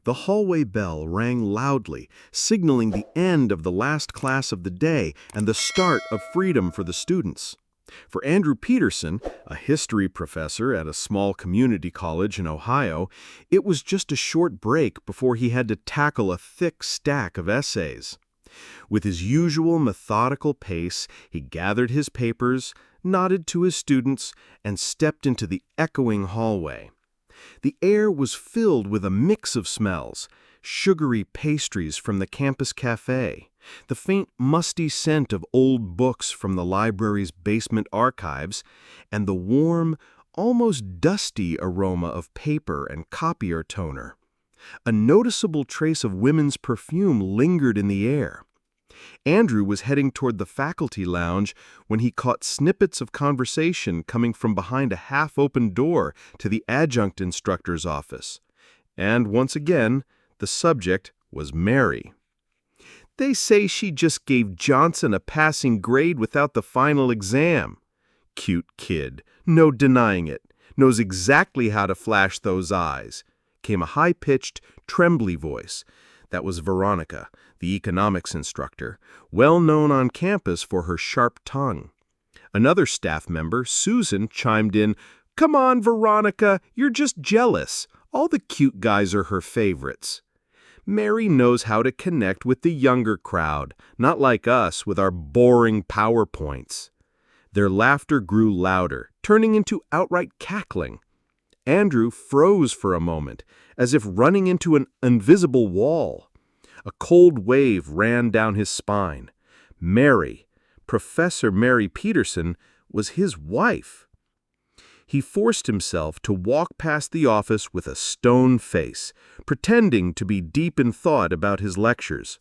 The hallway bell rang loudly, signaling the end of the last class of the day and the start of freedom for the students. For Andrew Peterson, a history professor at a small community college in Ohio, it was just a short break before he had to tackle a thick stack of essays. With his usual methodical pace, he gathered his papers, nodded to his students, and stepped into the echoing hallway. The air was filled with a mix of smells: sugary pastries from the campus cafe, the faint musty scent of old books from the library's basement archives, and the warm, almost dusty aroma of paper and copier toner. A noticeable trace of women's perfume lingered in the air. Andrew was heading toward the faculty lounge when he caught snippets of conversation coming from behind a half-open door to the adjunct instructor's office. And once again, the subject was Mary. "They say she just gave Johnson a passing grade without the final exam." "Cute kid, no denying it. Knows exactly how to flash those eyes," came a high-pitched, trembly voice. That was Veronica, the economics instructor, well known on campus for her sharp tongue. Another staff member, Susan, chimed in, "Come on, Veronica, you're just jealous. All the cute guys are her favorites." Mary knows how to connect with the younger crowd, not like us with our boring PowerPoints. Their laughter grew louder, turning into outright cackling. Andrew froze for a moment, as if running into an invisible wall. A cold wave ran down his spine. Mary, Professor Mary Peterson, was his wife. He forced himself to walk past the office with a stone face, pretending to be deep in thought about his lectures.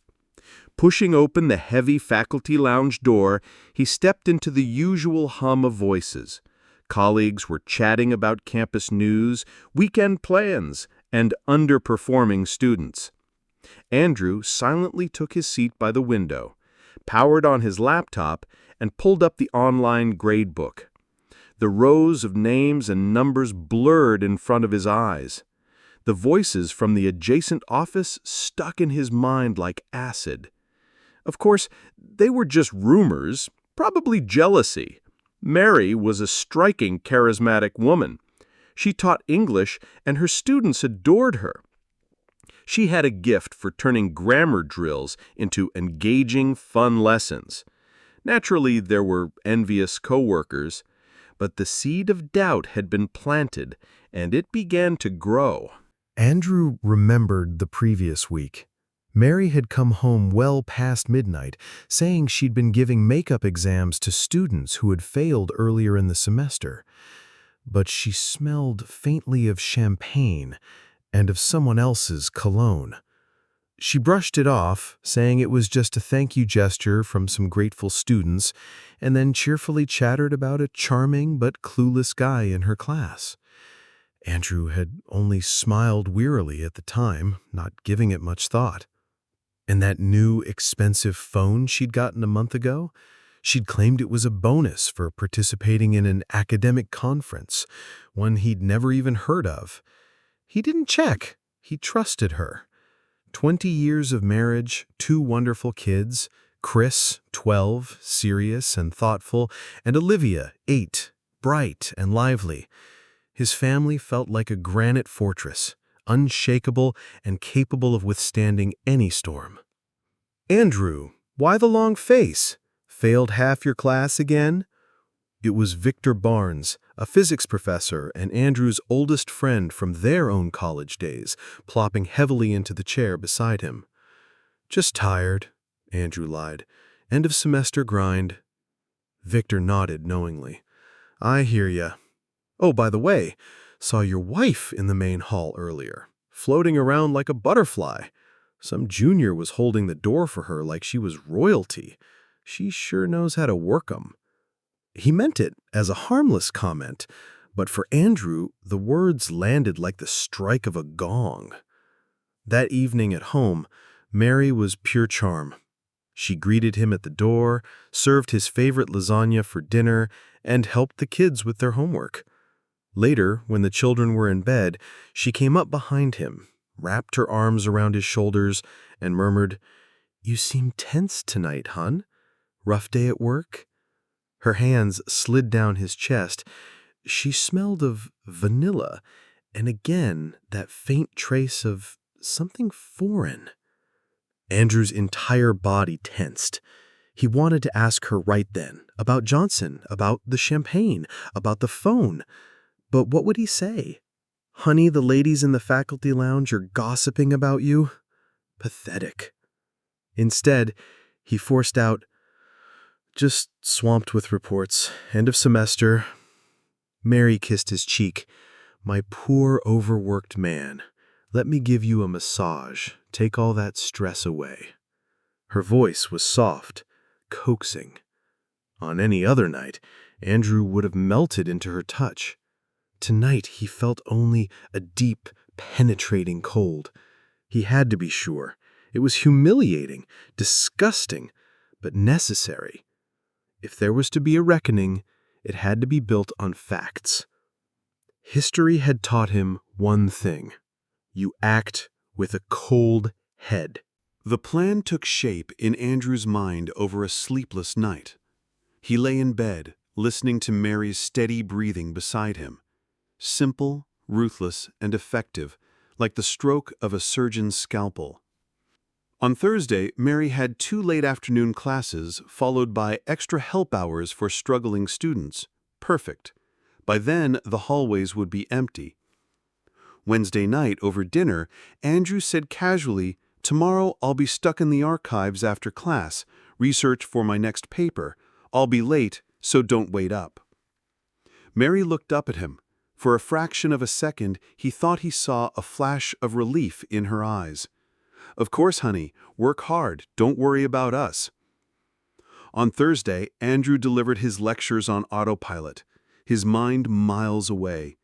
Pushing open the heavy faculty lounge door, he stepped into the usual hum of voices. Colleagues were chatting about campus news, weekend plans, and underperforming students. Andrew silently took his seat by the window, powered on his laptop, and pulled up the online gradebook. The rows of names and numbers blurred in front of his eyes. The voices from the adjacent office stuck in his mind like acid. Of course, they were just rumors, probably jealousy. Mary was a striking, charismatic woman. She taught English, and her students adored her. She had a gift for turning grammar drills into engaging, fun lessons. Naturally, there were envious coworkers, but the seed of doubt had been planted, and it began to grow. Andrew remembered the previous week. Mary had come home well past midnight, saying she'd been giving makeup exams to students who had failed earlier in the semester. But she smelled faintly of champagne and of someone else's cologne. She brushed it off, saying it was just a thank-you gesture from some grateful students, and then cheerfully chattered about a charming but clueless guy in her class. Andrew had only smiled wearily at the time, not giving it much thought. And that new, expensive phone she'd gotten a month ago? She'd claimed it was a bonus for participating in an academic conference, one he'd never even heard of. He didn't check. He trusted her. 20 years of marriage, 2 wonderful kids, Chris, 12, serious and thoughtful, and Olivia, 8, bright and lively. His family felt like a granite fortress, unshakable and capable of withstanding any storm. "Andrew, why the long face? Failed half your class again?" It was Victor Barnes, a physics professor and Andrew's oldest friend from their own college days, plopping heavily into the chair beside him. "Just tired," Andrew lied. "End of semester grind." Victor nodded knowingly. "I hear ya. Oh, by the way, saw your wife in the main hall earlier, floating around like a butterfly. Some junior was holding the door for her like she was royalty. She sure knows how to work 'em." He meant it as a harmless comment, but for Andrew, the words landed like the strike of a gong. That evening at home, Mary was pure charm. She greeted him at the door, served his favorite lasagna for dinner, and helped the kids with their homework. Later, when the children were in bed, she came up behind him, wrapped her arms around his shoulders, and murmured, "You seem tense tonight, hon. Rough day at work?" Her hands slid down his chest. She smelled of vanilla, and again that faint trace of something foreign. Andrew's entire body tensed. He wanted to ask her right then, about Johnson, about the champagne, about the phone. But what would he say? "Honey, the ladies in the faculty lounge are gossiping about you?" Pathetic. Instead, he forced out, "Just swamped with reports. End of semester." Mary kissed his cheek. "My poor, overworked man. Let me give you a massage. Take all that stress away." Her voice was soft, coaxing. On any other night, Andrew would have melted into her touch. Tonight, he felt only a deep, penetrating cold. He had to be sure. It was humiliating, disgusting, but necessary. If there was to be a reckoning, it had to be built on facts. History had taught him one thing: you act with a cold head. The plan took shape in Andrew's mind over a sleepless night. He lay in bed, listening to Mary's steady breathing beside him. Simple, ruthless, and effective, like the stroke of a surgeon's scalpel. On Thursday, Mary had 2 late afternoon classes, followed by extra help hours for struggling students. Perfect. By then, the hallways would be empty. Wednesday night, over dinner, Andrew said casually, "Tomorrow I'll be stuck in the archives after class, research for my next paper. I'll be late, so don't wait up." Mary looked up at him. For a fraction of a second, he thought he saw a flash of relief in her eyes. "Of course, honey. Work hard. Don't worry about us." On Thursday, Andrew delivered his lectures on autopilot, his mind miles away.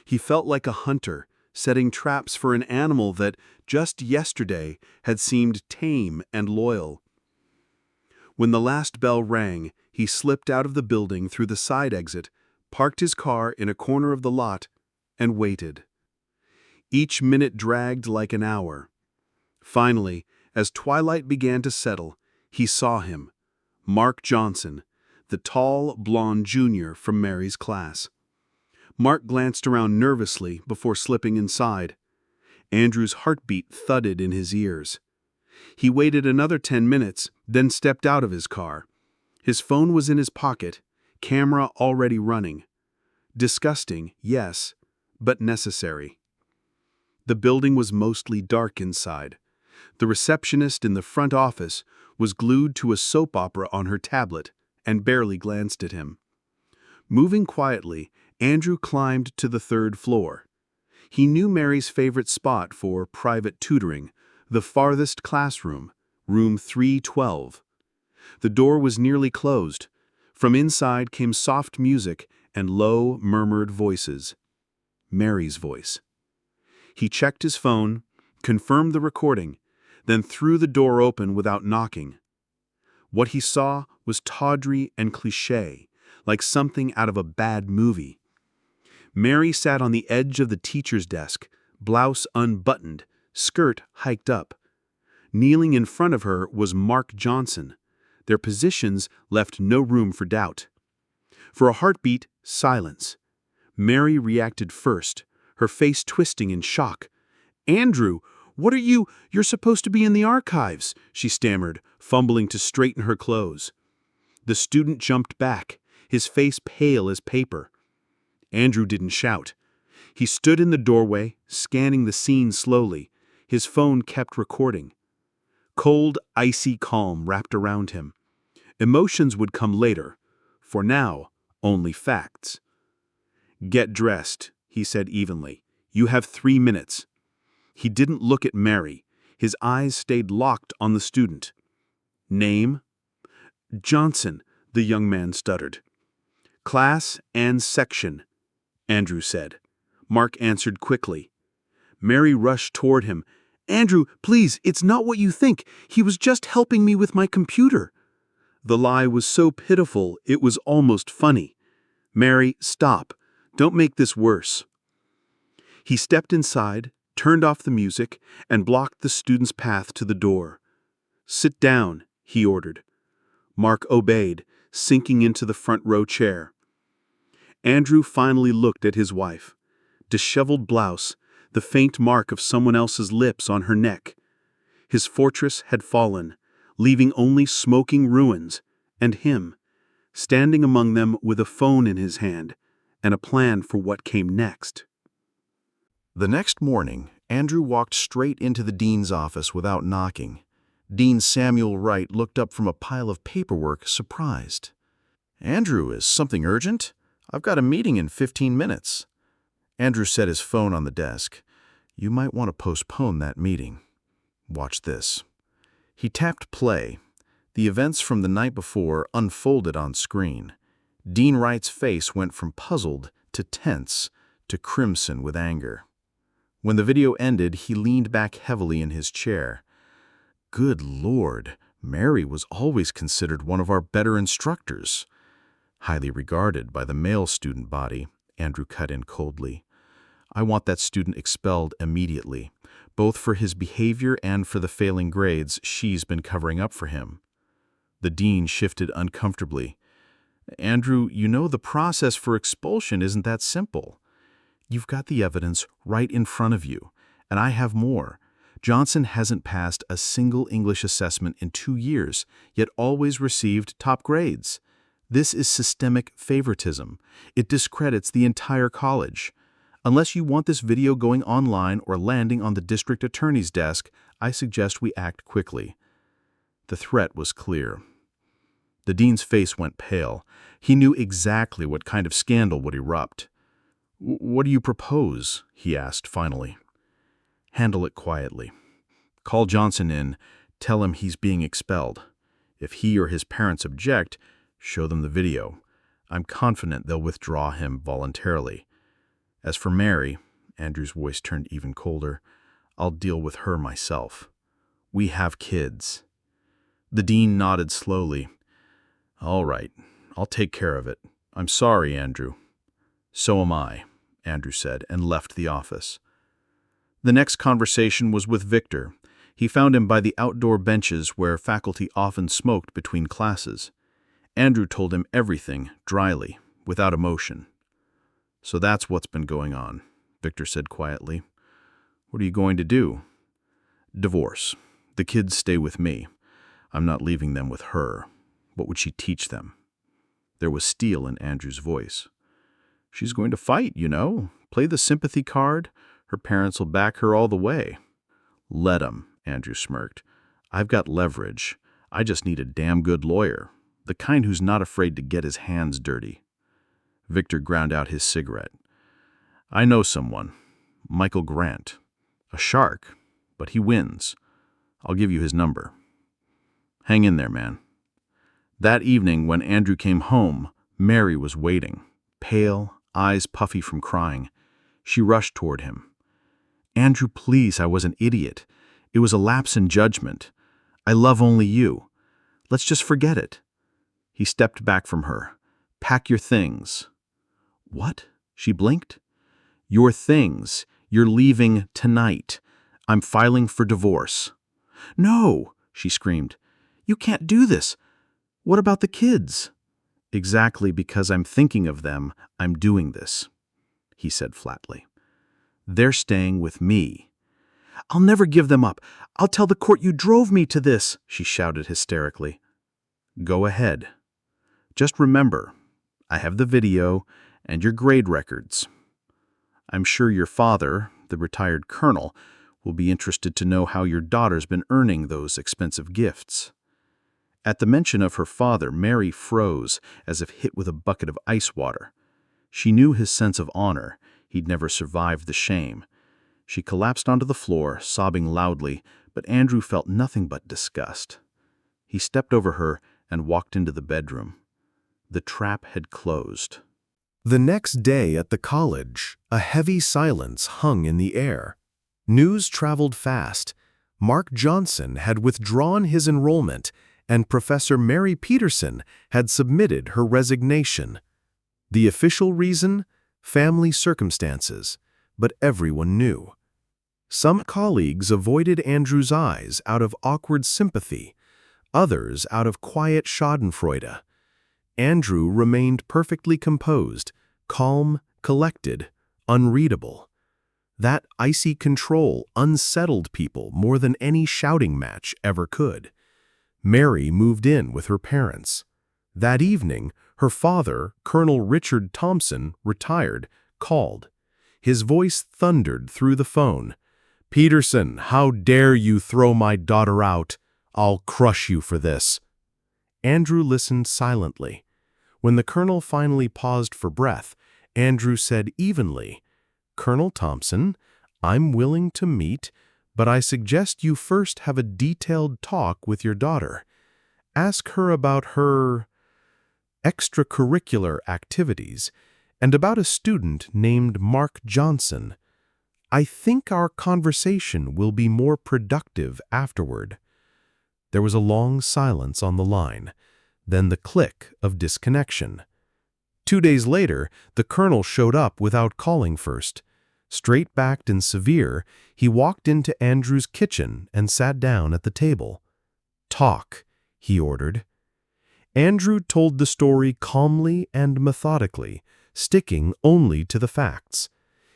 He felt like a hunter, setting traps for an animal that, just yesterday, had seemed tame and loyal. When the last bell rang, he slipped out of the building through the side exit, parked his car in a corner of the lot, and waited. Each minute dragged like an hour. Finally, as twilight began to settle, he saw him, Mark Johnson, the tall, blond junior from Mary's class. Mark glanced around nervously before slipping inside. Andrew's heartbeat thudded in his ears. He waited another 10 minutes, then stepped out of his car. His phone was in his pocket, camera already running. Disgusting, yes, but necessary. The building was mostly dark inside. The receptionist in the front office was glued to a soap opera on her tablet and barely glanced at him. Moving quietly, Andrew climbed to the 3rd floor. He knew Mary's favorite spot for private tutoring, the farthest classroom, room 312. The door was nearly closed. From inside came soft music and low, murmured voices. Mary's voice. He checked his phone, confirmed the recording, then threw the door open without knocking. What he saw was tawdry and cliché, like something out of a bad movie. Mary sat on the edge of the teacher's desk, blouse unbuttoned, skirt hiked up. Kneeling in front of her was Mark Johnson. Their positions left no room for doubt. For a heartbeat, silence. Mary reacted first, her face twisting in shock. "Andrew, what are you? You're supposed to be in the archives," she stammered, fumbling to straighten her clothes. The student jumped back, his face pale as paper. Andrew didn't shout. He stood in the doorway, scanning the scene slowly. His phone kept recording. Cold, icy calm wrapped around him. Emotions would come later. For now, only facts. "Get dressed," he said evenly. "You have 3 minutes." He didn't look at Mary. His eyes stayed locked on the student. "Name?" "Johnson," the young man stuttered. "Class and section," Andrew said. Mark answered quickly. Mary rushed toward him. "Andrew, please, it's not what you think. He was just helping me with my computer." The lie was so pitiful, it was almost funny. "Mary, stop. Don't make this worse." He stepped inside, turned off the music, and blocked the student's path to the door. "Sit down," he ordered. Mark obeyed, sinking into the front row chair. Andrew finally looked at his wife. Disheveled blouse, the faint mark of someone else's lips on her neck. His fortress had fallen, leaving only smoking ruins, and him, standing among them with a phone in his hand and a plan for what came next. The next morning, Andrew walked straight into the dean's office without knocking. Dean Samuel Wright looked up from a pile of paperwork, surprised. "Andrew, is something urgent? I've got a meeting in 15 minutes. Andrew set his phone on the desk. "You might want to postpone that meeting. Watch this." He tapped play. The events from the night before unfolded on screen. Dean Wright's face went from puzzled to tense to crimson with anger. When the video ended, he leaned back heavily in his chair. "Good Lord, Mary was always considered one of our better instructors." "Highly regarded by the male student body," Andrew cut in coldly. "I want that student expelled immediately, both for his behavior and for the failing grades she's been covering up for him." The dean shifted uncomfortably. "Andrew, you know the process for expulsion isn't that simple. You've got the evidence right in front of you, and I have more. Johnson hasn't passed a single English assessment in 2 years, yet always received top grades. This is systemic favoritism. It discredits the entire college. Unless you want this video going online or landing on the district attorney's desk, I suggest we act quickly." The threat was clear. The dean's face went pale. He knew exactly what kind of scandal would erupt. "What do you propose?" he asked finally. "Handle it quietly. Call Johnson in, tell him he's being expelled. If he or his parents object, show them the video. I'm confident they'll withdraw him voluntarily. As for Mary," Andrew's voice turned even colder, "I'll deal with her myself. We have kids." The dean nodded slowly. "All right, I'll take care of it. I'm sorry, Andrew." "So am I," Andrew said, and left the office. The next conversation was with Victor. He found him by the outdoor benches where faculty often smoked between classes. Andrew told him everything, dryly, without emotion. "So that's what's been going on," Victor said quietly. "What are you going to do?" "Divorce. The kids stay with me. I'm not leaving them with her. What would she teach them?" There was steel in Andrew's voice. "She's going to fight, you know. Play the sympathy card. Her parents will back her all the way." "Let 'em," Andrew smirked. "I've got leverage. I just need a damn good lawyer. The kind who's not afraid to get his hands dirty." Victor ground out his cigarette. "I know someone. Michael Grant. A shark, but he wins. I'll give you his number. Hang in there, man." That evening, when Andrew came home, Mary was waiting, pale, eyes puffy from crying. She rushed toward him. "Andrew, please, I was an idiot. It was a lapse in judgment. I love only you. Let's just forget it." He stepped back from her. "Pack your things." "What?" She blinked. "Your things. You're leaving tonight. I'm filing for divorce." "No," she screamed. "You can't do this. What about the kids?" "Exactly because I'm thinking of them, I'm doing this," he said flatly. "They're staying with me." "I'll never give them up. I'll tell the court you drove me to this," she shouted hysterically. "Go ahead. Just remember, I have the video and your grade records. I'm sure your father, the retired colonel, will be interested to know how your daughter's been earning those expensive gifts." At the mention of her father, Mary froze as if hit with a bucket of ice water. She knew his sense of honor. He'd never survived the shame. She collapsed onto the floor, sobbing loudly, but Andrew felt nothing but disgust. He stepped over her and walked into the bedroom. The trap had closed. The next day at the college, a heavy silence hung in the air. News traveled fast. Mark Johnson had withdrawn his enrollment, and Professor Mary Peterson had submitted her resignation. The official reason? Family circumstances, but everyone knew. Some colleagues avoided Andrew's eyes out of awkward sympathy, others out of quiet schadenfreude. Andrew remained perfectly composed, calm, collected, unreadable. That icy control unsettled people more than any shouting match ever could. Mary moved in with her parents. That evening, her father, Colonel Richard Thompson, retired, called. His voice thundered through the phone. "Peterson, how dare you throw my daughter out? I'll crush you for this." Andrew listened silently. When the colonel finally paused for breath, Andrew said evenly, "Colonel Thompson, I'm willing to meet, but I suggest you first have a detailed talk with your daughter. Ask her about her extracurricular activities and about a student named Mark Johnson. I think our conversation will be more productive afterward." There was a long silence on the line, then the click of disconnection. 2 days later, the colonel showed up without calling first. Straight-backed and severe, he walked into Andrew's kitchen and sat down at the table. "Talk," he ordered. Andrew told the story calmly and methodically, sticking only to the facts.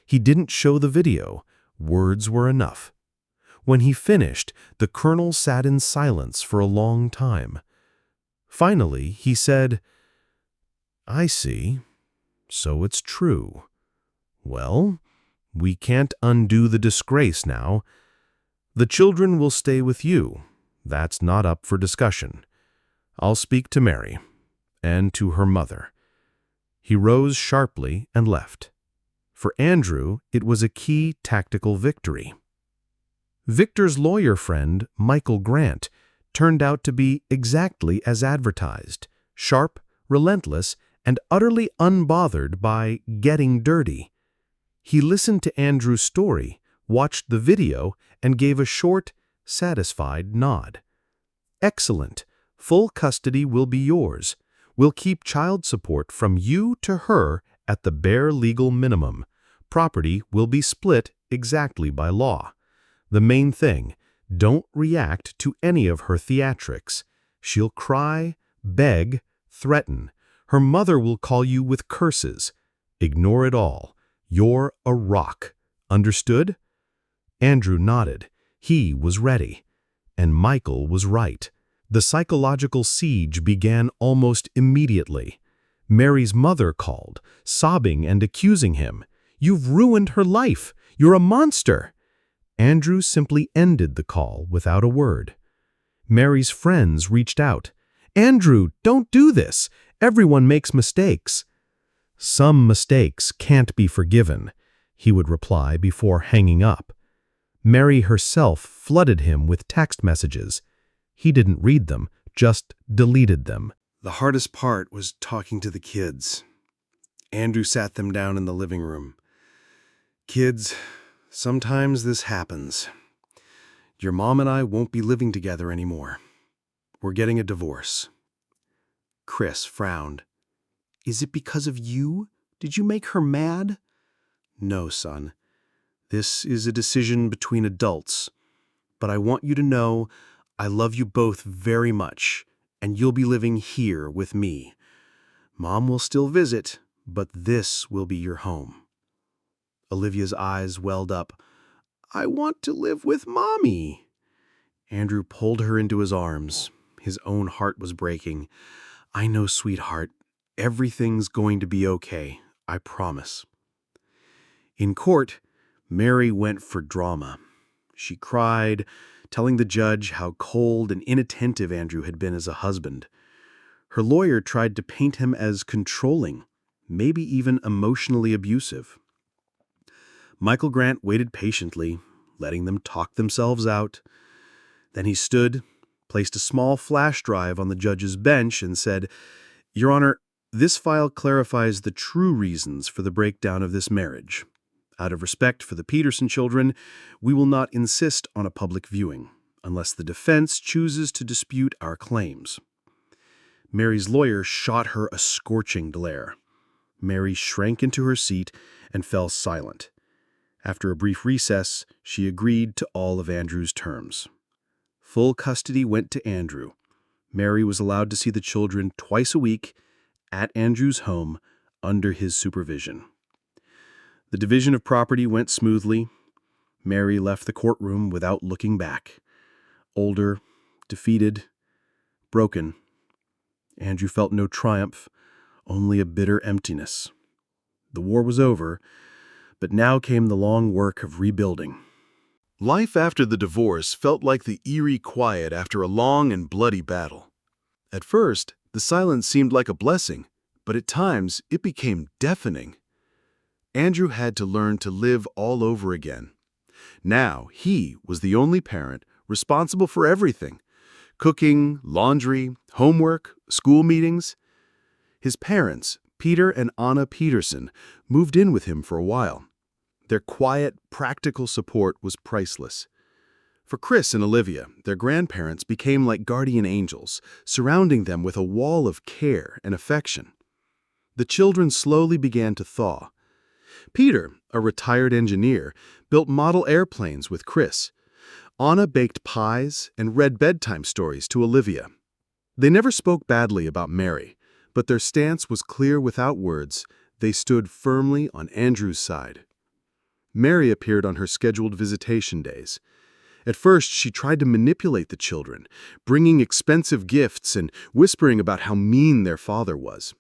He didn't show the video. Words were enough. When he finished, the colonel sat in silence for a long time. Finally, he said, "I see. So it's true. Well, we can't undo the disgrace now. The children will stay with you. That's not up for discussion. I'll speak to Mary, and to her mother." He rose sharply and left. For Andrew, it was a key tactical victory. Victor's lawyer friend, Michael Grant, turned out to be exactly as advertised, sharp, relentless, and utterly unbothered by getting dirty. He listened to Andrew's story, watched the video, and gave a short, satisfied nod. "Excellent. Full custody will be yours. We'll keep child support from you to her at the bare legal minimum. Property will be split exactly by law. The main thing, don't react to any of her theatrics. She'll cry, beg, threaten. Her mother will call you with curses. Ignore it all. You're a rock. Understood?" Andrew nodded. He was ready. And Michael was right. The psychological siege began almost immediately. Mary's mother called, sobbing and accusing him. "You've ruined her life. You're a monster." Andrew simply ended the call without a word. Mary's friends reached out. "Andrew, don't do this. Everyone makes mistakes." "Some mistakes can't be forgiven," he would reply before hanging up. Mary herself flooded him with text messages. He didn't read them, just deleted them. The hardest part was talking to the kids. Andrew sat them down in the living room. "Kids, sometimes this happens. Your mom and I won't be living together anymore. We're getting a divorce." Chris frowned. "Is it because of you? Did you make her mad?" "No, son. This is a decision between adults. But I want you to know I love you both very much, and you'll be living here with me. Mom will still visit, but this will be your home." Olivia's eyes welled up. "I want to live with Mommy." Andrew pulled her into his arms. His own heart was breaking. "I know, sweetheart. Everything's going to be okay. I promise." In court, Mary went for drama. She cried, telling the judge how cold and inattentive Andrew had been as a husband. Her lawyer tried to paint him as controlling, maybe even emotionally abusive. Michael Grant waited patiently, letting them talk themselves out. Then he stood, placed a small flash drive on the judge's bench, and said, "Your Honor, this file clarifies the true reasons for the breakdown of this marriage. Out of respect for the Peterson children, we will not insist on a public viewing, unless the defense chooses to dispute our claims." Mary's lawyer shot her a scorching glare. Mary shrank into her seat and fell silent. After a brief recess, she agreed to all of Andrew's terms. Full custody went to Andrew. Mary was allowed to see the children twice a week at Andrew's home under his supervision. The division of property went smoothly. Mary left the courtroom without looking back. Older, defeated, broken. Andrew felt no triumph, only a bitter emptiness. The war was over, but now came the long work of rebuilding. Life after the divorce felt like the eerie quiet after a long and bloody battle. At first, the silence seemed like a blessing, but at times it became deafening. Andrew had to learn to live all over again. Now, he was the only parent responsible for everything: cooking, laundry, homework, school meetings. His parents, Peter and Anna Peterson, moved in with him for a while. Their quiet, practical support was priceless. For Chris and Olivia, their grandparents became like guardian angels, surrounding them with a wall of care and affection. The children slowly began to thaw. Peter, a retired engineer, built model airplanes with Chris. Anna baked pies and read bedtime stories to Olivia. They never spoke badly about Mary, but their stance was clear without words. They stood firmly on Andrew's side. Mary appeared on her scheduled visitation days. At first, she tried to manipulate the children, bringing expensive gifts and whispering about how mean their father was.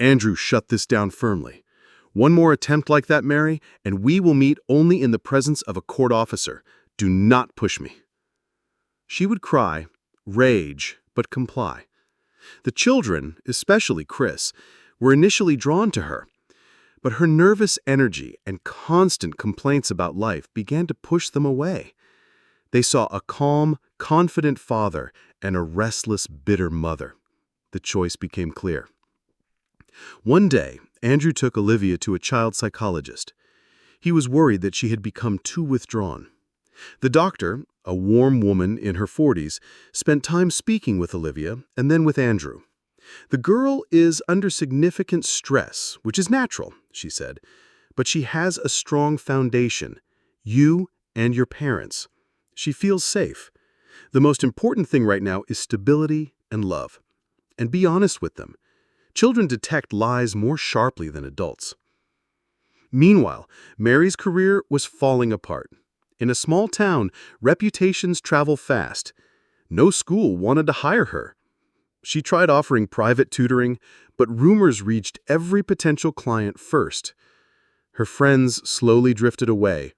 Andrew shut this down firmly. "One more attempt like that, Mary, and we will meet only in the presence of a court officer. Do not push me." She would cry, rage, but comply. The children, especially Chris, were initially drawn to her, but her nervous energy and constant complaints about life began to push them away. They saw a calm, confident father and a restless, bitter mother. The choice became clear. One day, Andrew took Olivia to a child psychologist. He was worried that she had become too withdrawn. The doctor, a warm woman in her 40s, spent time speaking with Olivia and then with Andrew. "The girl is under significant stress, which is natural," she said, "but she has a strong foundation, you and your parents. She feels safe. The most important thing right now is stability and love. And be honest with them. Children detect lies more sharply than adults." Meanwhile, Mary's career was falling apart. In a small town, reputations travel fast. No school wanted to hire her. She tried offering private tutoring, but rumors reached every potential client first. Her friends slowly drifted away.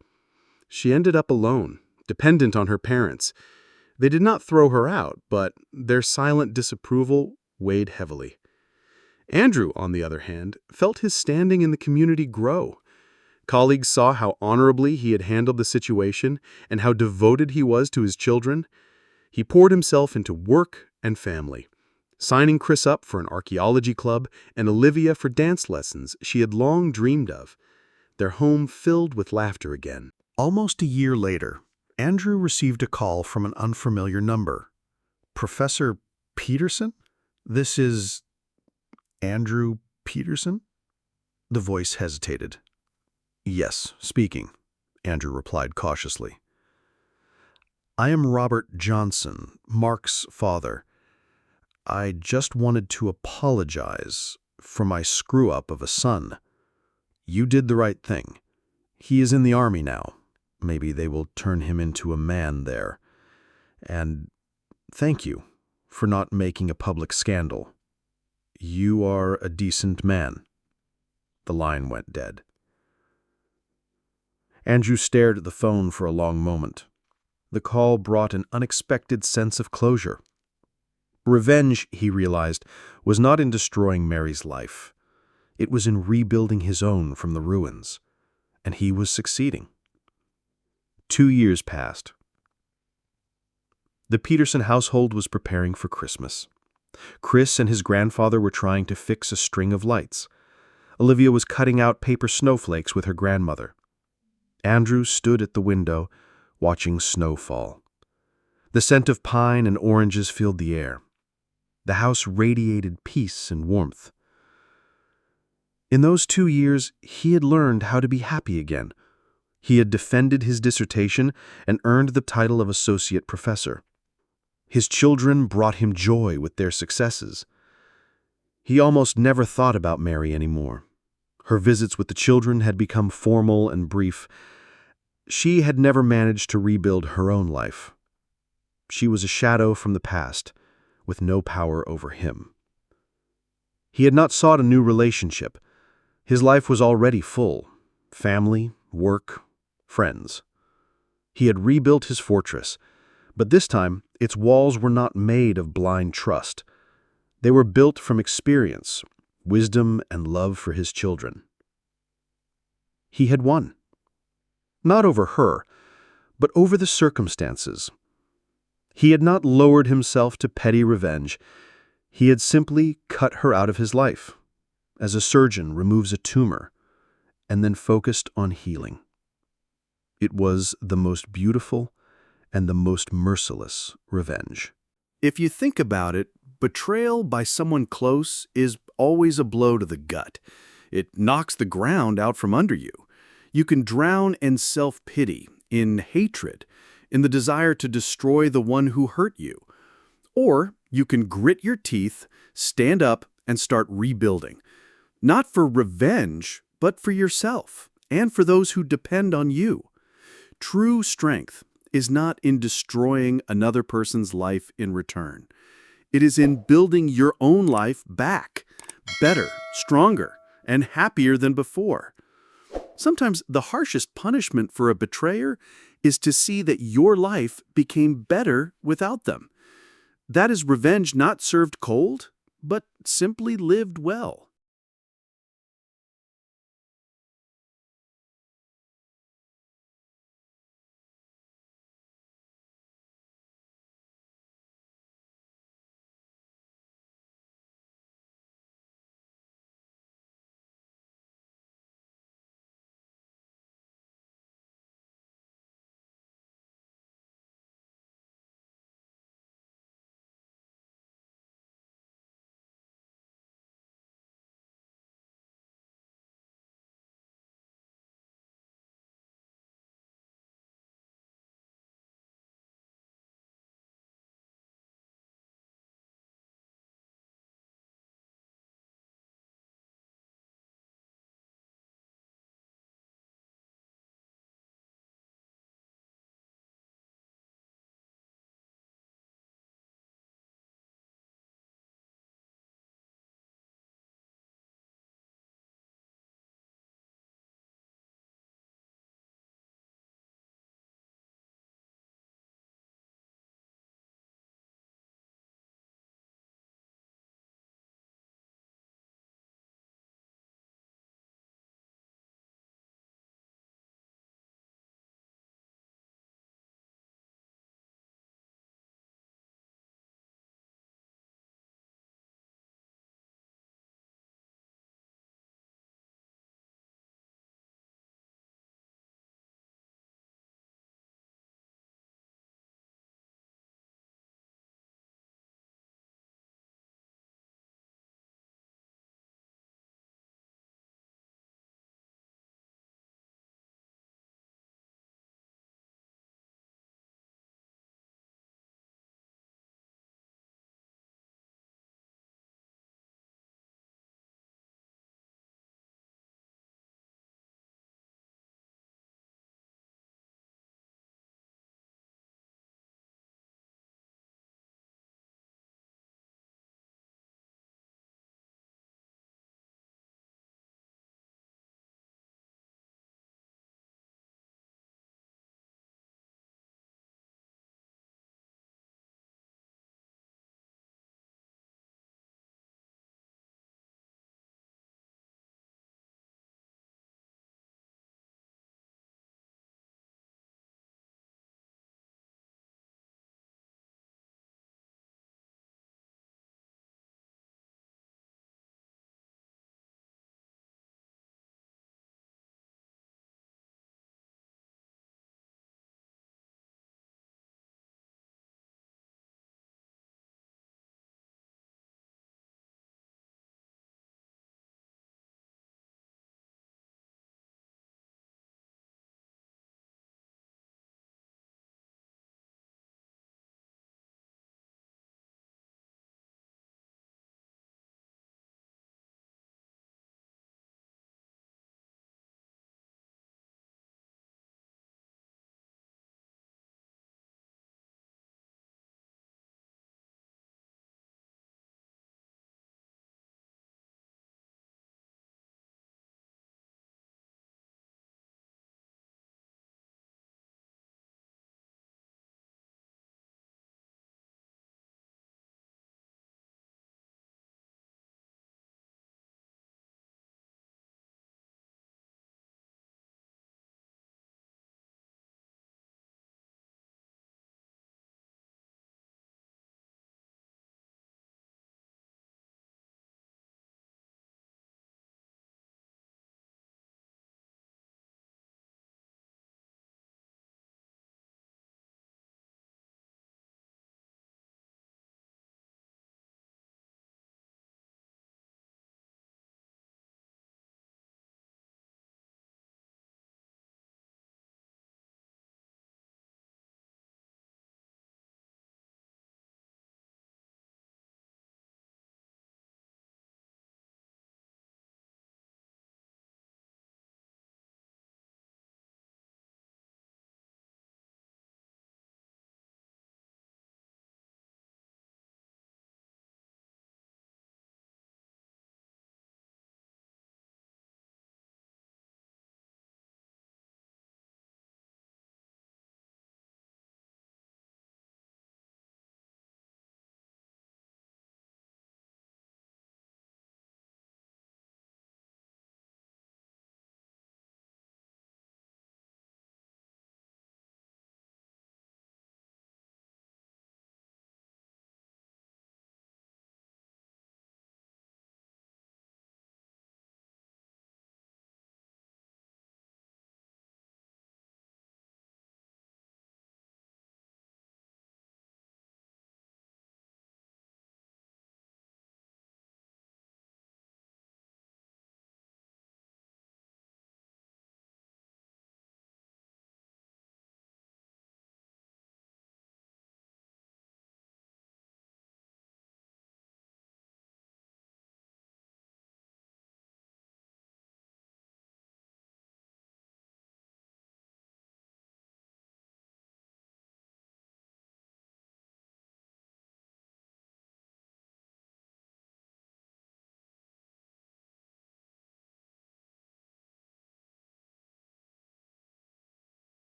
She ended up alone, dependent on her parents. They did not throw her out, but their silent disapproval weighed heavily. Andrew, on the other hand, felt his standing in the community grow. Colleagues saw how honorably he had handled the situation and how devoted he was to his children. He poured himself into work and family, signing Chris up for an archaeology club and Olivia for dance lessons she had long dreamed of. Their home filled with laughter again. Almost a year later, Andrew received a call from an unfamiliar number. "Professor Peterson? This is Andrew Peterson?" The voice hesitated. "Yes, speaking," Andrew replied cautiously. "I am Robert Johnson, Mark's father. I just wanted to apologize for my screw-up of a son. You did the right thing. He is in the army now. Maybe they will turn him into a man there. And thank you for not making a public scandal. You are a decent man." The line went dead. Andrew stared at the phone for a long moment. The call brought an unexpected sense of closure. Revenge, he realized, was not in destroying Mary's life. It was in rebuilding his own from the ruins. And he was succeeding. 2 years passed. The Peterson household was preparing for Christmas. Chris and his grandfather were trying to fix a string of lights. Olivia was cutting out paper snowflakes with her grandmother. Andrew stood at the window, watching snow fall. The scent of pine and oranges filled the air. The house radiated peace and warmth. In those 2 years, he had learned how to be happy again. He had defended his dissertation and earned the title of associate professor. His children brought him joy with their successes. He almost never thought about Mary anymore. Her visits with the children had become formal and brief. She had never managed to rebuild her own life. She was a shadow from the past, with no power over him. He had not sought a new relationship. His life was already full: family, work, friends. He had rebuilt his fortress, but this time its walls were not made of blind trust. They were built from experience, wisdom, and love for his children. He had won. Not over her, but over the circumstances. He had not lowered himself to petty revenge. He had simply cut her out of his life, as a surgeon removes a tumor, and then focused on healing. It was the most beautiful and the most merciless revenge. If you think about it, betrayal by someone close is always a blow to the gut. It knocks the ground out from under you. You can drown in self-pity, in hatred, in the desire to destroy the one who hurt you. Or you can grit your teeth, stand up, and start rebuilding. Not for revenge, but for yourself and for those who depend on you. True strength is not in destroying another person's life in return. It is in building your own life back, better, stronger, and happier than before. Sometimes the harshest punishment for a betrayer is to see that your life became better without them. That is revenge not served cold, but simply lived well.